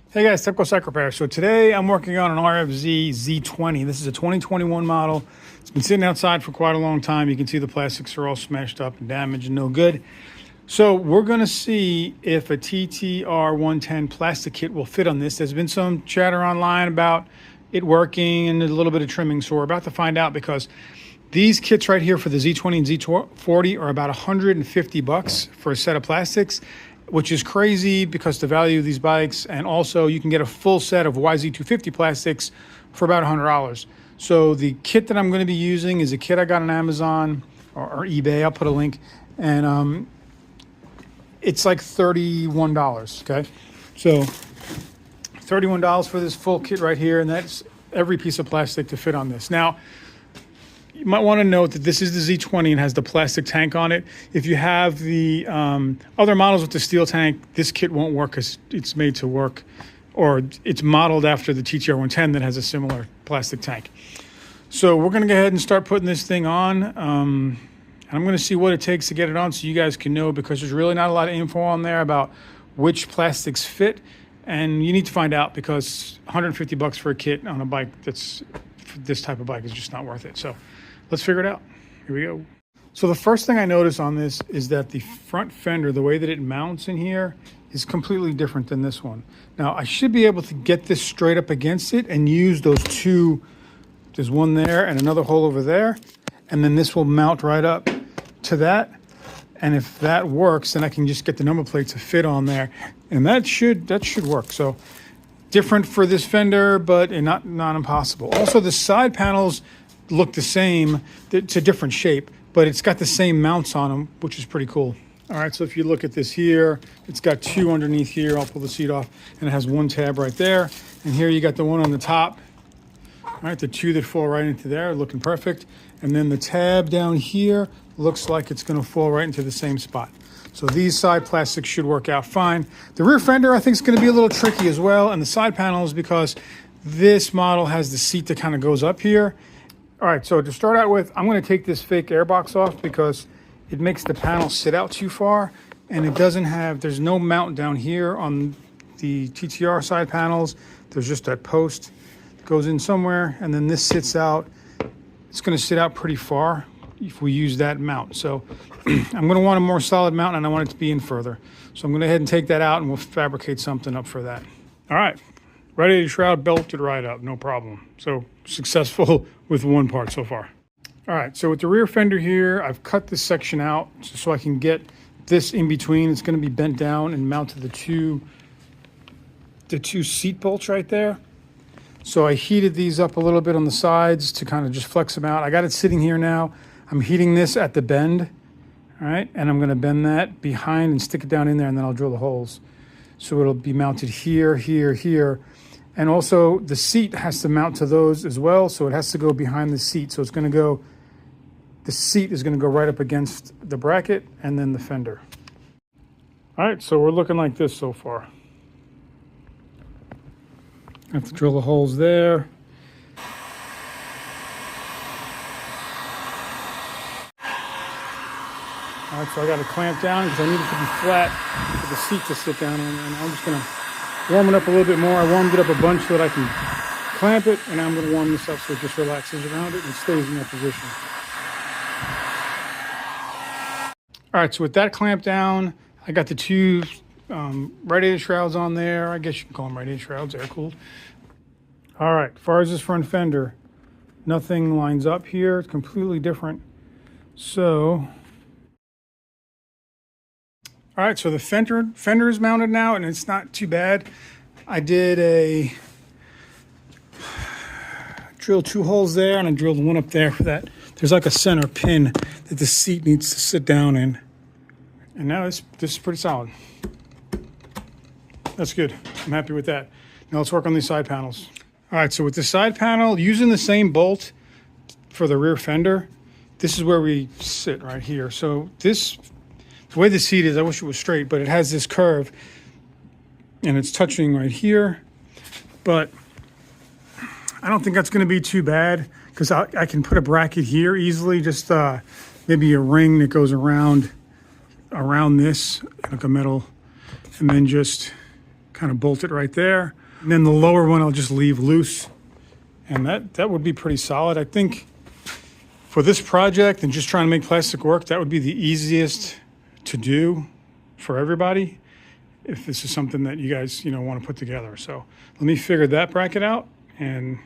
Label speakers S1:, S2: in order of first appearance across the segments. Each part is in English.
S1: Hey guys, Tepcocyclerepair. So today I'm working on an RFZ Z20. This is a 2021 model. It's been sitting outside for quite a long time. You can see the plastics are all smashed up and damaged and no good. So we're going to see if a TTR110 plastic kit will fit on this. There's been some chatter online about it working and a little bit of trimming. So we're about to find out, because these kits right here for the Z20 and Z40 are about $150 for a set of plastics, which is crazy because the value of these bikes, and also you can get a full set of YZ250 plastics for about $100. So the kit that I'm going to be using is a kit I got on Amazon or eBay. I'll put a link, and it's like $31. Okay, so $31 for this full kit right here, and that's every piece of plastic to fit on this. Now, you might want to note that this is the Z20 and has the plastic tank on it. If you have the other models with the steel tank, this kit won't work because it's made to work, or it's modeled after the TTR110 that has a similar plastic tank. So we're going to go ahead and start putting this thing on. I'm going to see what it takes to get it on so you guys can know, because there's really not a lot of info on there about which plastics fit. And you need to find out, because $150 for a kit on a bike that's this type of bike is just not worth it. So let's figure it out. Here we go. So the first thing I notice on this is that the front fender, the way that it mounts in here, is completely different than this one. Now I should be able to get this straight up against it and use those two. There's one there and another hole over there. And then this will mount right up to that. And if that works, then I can just get the number plate to fit on there. And that should work. So different for this fender, but not impossible. Also, the side panels look the same. It's a different shape, but it's got the same mounts on them, which is pretty cool. All right, so if you look at this here, it's got two underneath here. I'll pull the seat off, and it has one tab right there. And here you got the one on the top. All right, the two that fall right into there, looking perfect. And then the tab down here looks like it's gonna fall right into the same spot. So these side plastics should work out fine. The rear fender, I think, is gonna be a little tricky as well, and the side panels, because this model has the seat that kind of goes up here. All right, so to start out with, I'm gonna take this fake air box off because it makes the panel sit out too far, and it doesn't have, there's no mount down here on the TTR side panels. There's just that post that goes in somewhere, and then this sits out. It's gonna sit out pretty far if we use that mount. So I'm gonna want a more solid mount, and I want it to be in further. So I'm gonna go ahead and take that out, and we'll fabricate something up for that. All right, radiator shroud belted right up, no problem. So successful with one part so far. All right, so with the rear fender here, I've cut this section out so I can get this in between. It's gonna be bent down and mount to the two seat bolts right there. So I heated these up a little bit on the sides to kind of just flex them out. I got it sitting here now. I'm heating this at the bend, all right? And I'm gonna bend that behind and stick it down in there, and then I'll drill the holes. So it'll be mounted here, here, here. And also the seat has to mount to those as well. So it has to go behind the seat. So it's gonna go, the seat is gonna go right up against the bracket and then the fender. All right, so we're looking like this so far. I have to drill the holes there. All right, so I got to clamp down because I need it to be flat for the seat to sit down in. And I'm just going to warm it up a little bit more. I warmed it up a bunch so that I can clamp it, and I'm going to warm this up so it just relaxes around it and stays in that position. All right, so with that clamp down, I got the two radiator shrouds on there. I guess you can call them radiator shrouds, air cooled. All right, as far as this front fender, nothing lines up here. It's completely different. So, all right, so the fender is mounted now, and it's not too bad. I did drilled two holes there, and I drilled one up there for that. There's like a center pin that the seat needs to sit down in. And now this is pretty solid. That's good. I'm happy with that. Now let's work on these side panels. All right, so with the side panel, using the same bolt for the rear fender, this is where we sit right here. So this, the way the seat is, I wish it was straight, but it has this curve, and it's touching right here. But I don't think that's gonna be too bad, because I can put a bracket here easily, just maybe a ring that goes around this, like a metal, and then just kind of bolt it right there. And then the lower one I'll just leave loose. And that would be pretty solid. I think for this project and just trying to make plastic work, that would be the easiest to do for everybody if this is something that you guys, want to put together. So let me figure that bracket out and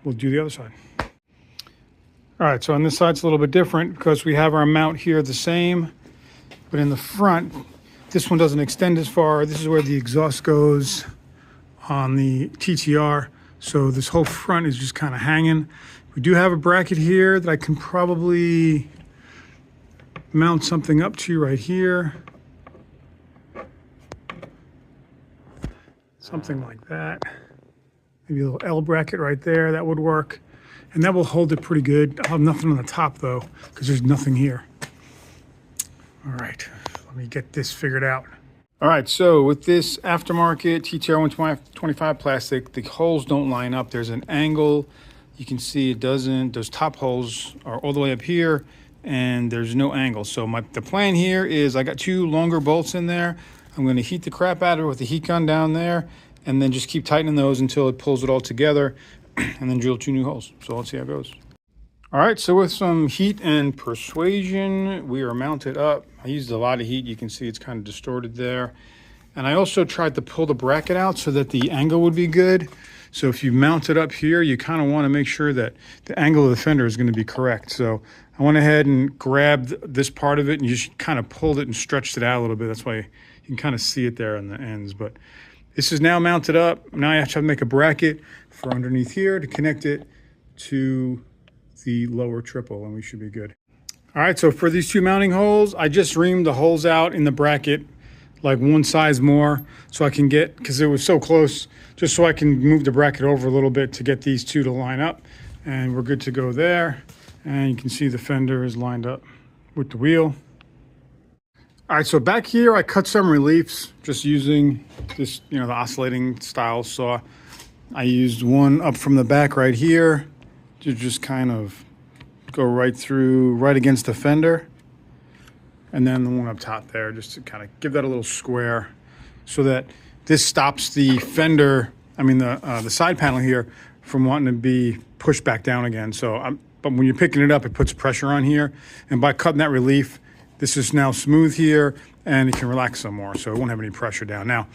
S1: we'll do the other side. All right, so on this side it's a little bit different because we have our mount here the same, but in the front, this one doesn't extend as far. This is where the exhaust goes on the TTR. So this whole front is just kind of hanging. We do have a bracket here that I can probably mount something up to right here. Something like that. Maybe a little L bracket right there, that would work. And that will hold it pretty good. I'll have nothing on the top though, because there's nothing here. All right, let me get this figured out. All right, so with this aftermarket TTR125 plastic, the holes don't line up. There's an angle. You can see it doesn't. Those top holes are all the way up here, and there's no angle. So the plan here is I got 2 longer bolts in there. I'm going to heat the crap out of it with the heat gun down there, and then just keep tightening those until it pulls it all together, and then drill 2 new holes. So let's see how it goes. All right, so with some heat and persuasion, we are mounted up. I used a lot of heat. You can see it's kind of distorted there. And I also tried to pull the bracket out so that the angle would be good. So if you mount it up here, you kind of want to make sure that the angle of the fender is going to be correct. So I went ahead and grabbed this part of it and just kind of pulled it and stretched it out a little bit. That's why you can kind of see it there on the ends. But this is now mounted up. Now I have to make a bracket for underneath here to connect it to the lower triple, and we should be good. All right, so for these 2 mounting holes, I just reamed the holes out in the bracket like 1 size more so I can get, because it was so close, just so I can move the bracket over a little bit to get these 2 to line up, and we're good to go there. And you can see the fender is lined up with the wheel. All right, so back here I cut some reliefs just using this, the oscillating style saw. I used one up from the back right here to just kind of go right through, right against the fender. And then the one up top there, just to kind of give that a little square so that this stops the fender, the side panel here, from wanting to be pushed back down again. But when you're picking it up, it puts pressure on here. And by cutting that relief, this is now smooth here and it can relax some more, so it won't have any pressure down. Now,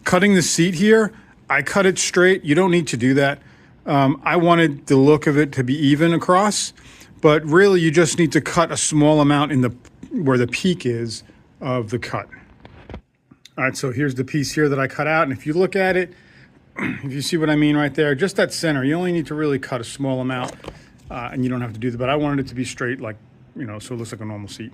S1: cutting the seat here, I cut it straight. You don't need to do that. I wanted the look of it to be even across, but really you just need to cut a small amount in where the peak is of the cut. All right, so here's the piece here that I cut out, and if you look at it, if you see what I mean right there, just that center, you only need to really cut a small amount, and you don't have to do that, but I wanted it to be straight, like, so it looks like a normal seat.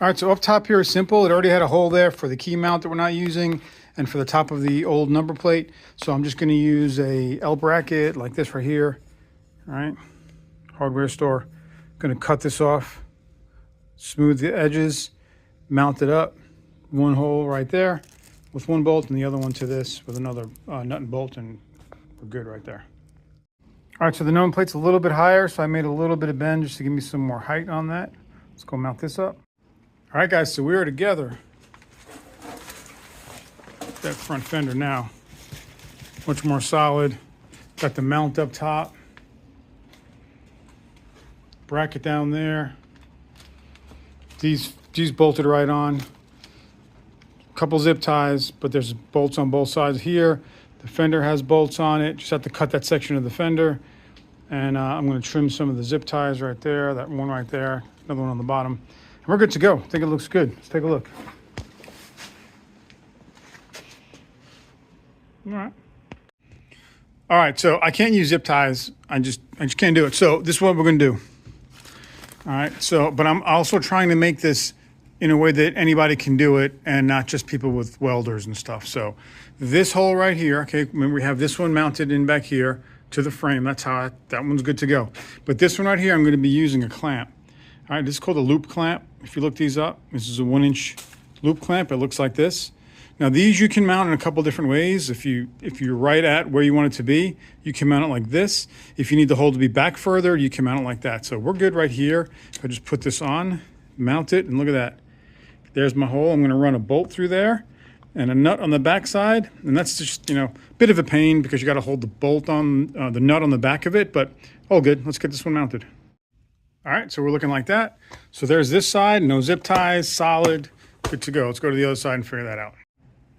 S1: All right, so up top here is simple. It already had a hole there for the key mount that we're not using and for the top of the old number plate. So I'm just gonna use a L bracket like this right here, all right? Hardware store. Gonna cut this off, smooth the edges, mount it up, 1 hole right there with 1 bolt and the other one to this with another nut and bolt, and we're good right there. All right, so the number plate's a little bit higher, so I made a little bit of bend just to give me some more height on that. Let's go mount this up. All right, guys, so we are together. That front fender now, much more solid. Got the mount up top. Bracket down there. These bolted right on. Couple zip ties, but there's bolts on both sides here. The fender has bolts on it. Just have to cut that section of the fender. And I'm gonna trim some of the zip ties right there, that one right there, another one on the bottom. And we're good to go. I think it looks good. Let's take a look. All right, so I can't use zip ties. I just can't do it. So this is what we're gonna do. All right, so, but I'm also trying to make this in a way that anybody can do it and not just people with welders and stuff. So this hole right here, okay, remember we have this one mounted in back here to the frame. That's how that one's good to go. But this one right here, I'm gonna be using a clamp. All right, this is called a loop clamp. If you look these up, this is a 1-inch loop clamp. It looks like this. Now these you can mount in a couple different ways. If you're right at where you want it to be, you can mount it like this. If you need the hole to be back further, you can mount it like that. So we're good right here. I just put this on, mount it, and look at that. There's my hole. I'm gonna run a bolt through there, and a nut on the back side. And that's just, a bit of a pain because you got to hold the bolt on the nut on the back of it, but all good. Let's get this one mounted. All right, so we're looking like that. So there's this side, no zip ties, solid, good to go. Let's go to the other side and figure that out.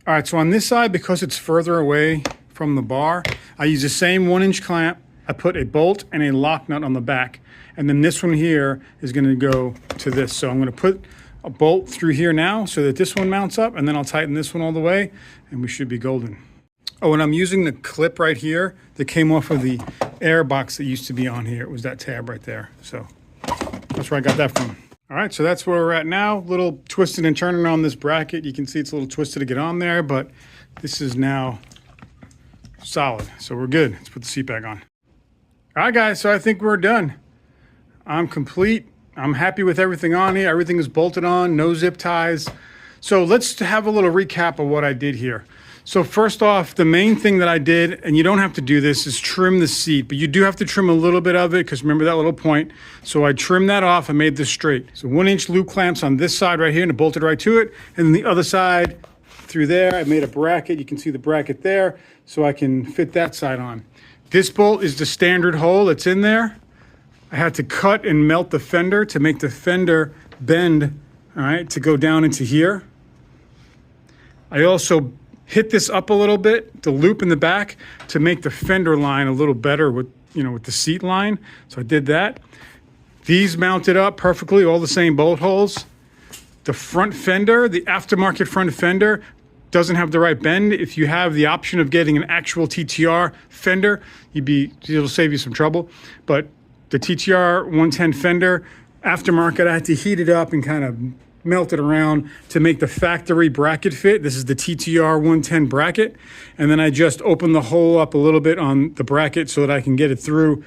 S1: All right, so on this side, because it's further away from the bar, I use the same 1-inch clamp. I put a bolt and a lock nut on the back. And then this one here is gonna go to this. So I'm gonna put a bolt through here now so that this one mounts up, and then I'll tighten this one all the way, and we should be golden. Oh, and I'm using the clip right here that came off of the air box that used to be on here. It was that tab right there. So that's where I got that from. All right, so that's where we're at now. Little twisting and turning on this bracket. You can see it's a little twisted to get on there, but this is now solid. So we're good. Let's put the seat back on. All right, guys, so I think we're done. I'm complete. I'm happy with everything on here. Everything is bolted on, no zip ties. So let's have a little recap of what I did here. So first off, the main thing that I did, and you don't have to do this, is trim the seat, but you do have to trim a little bit of it because remember that little point. So I trimmed that off and made this straight. So 1-inch loop clamps on this side right here and I bolted right to it. And then the other side through there, I made a bracket. You can see the bracket there so I can fit that side on. This bolt is the standard hole that's in there. I had to cut and melt the fender to make the fender bend, all right, to go down into here. I also hit this up a little bit, the loop in the back, to make the fender line a little better with, with the seat line. So I did that. These mounted up perfectly, all the same bolt holes. The front fender, the aftermarket front fender, doesn't have the right bend. If you have the option of getting an actual TTR fender, it'll save you some trouble. But the TTR110 fender, aftermarket, I had to heat it up and kind of melt it around to make the factory bracket fit. This is the TTR110 bracket. And then I just opened the hole up a little bit on the bracket so that I can get it through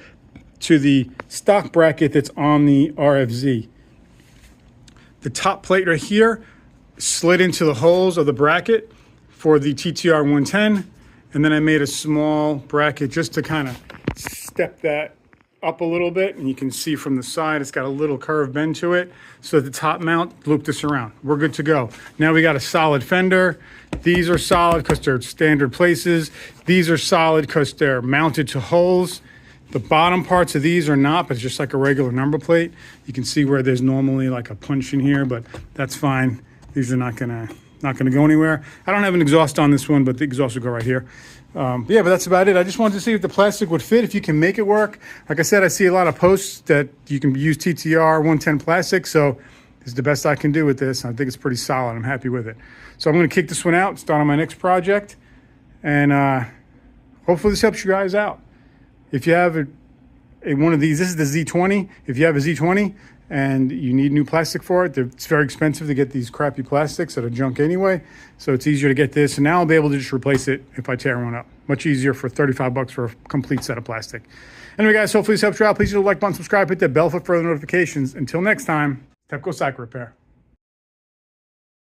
S1: to the stock bracket that's on the RFZ. The top plate right here slid into the holes of the bracket for the TTR110. And then I made a small bracket just to kind of step that up a little bit, and you can see from the side it's got a little curved bend to it. So the top mount, loop this around. We're good to go. Now we got a solid fender. These are solid because they're standard places. These are solid because they're mounted to holes. The bottom parts of these are not, but it's just like a regular number plate. You can see where there's normally like a punch in here, but that's fine. These are not gonna go anywhere. I don't have an exhaust on this one, but the exhaust will go right here. But that's about it. I just wanted to see if the plastic would fit, if you can make it work. Like I said, I see a lot of posts that you can use TTR 110 plastic, so this is the best I can do with this. I think it's pretty solid. I'm happy with it. So I'm going to kick this one out, start on my next project, and hopefully this helps you guys out. If you have one of these, this is the Z20. If you have a Z20 and you need new plastic for it, it's very expensive to get these crappy plastics that are junk anyway. So it's easier to get this. And now I'll be able to just replace it if I tear one up. Much easier for 35 bucks for a complete set of plastic. Anyway, guys, hopefully this helps you out. Please hit the like button, subscribe, hit that bell for further notifications. Until next time, Tepcocyclerepair.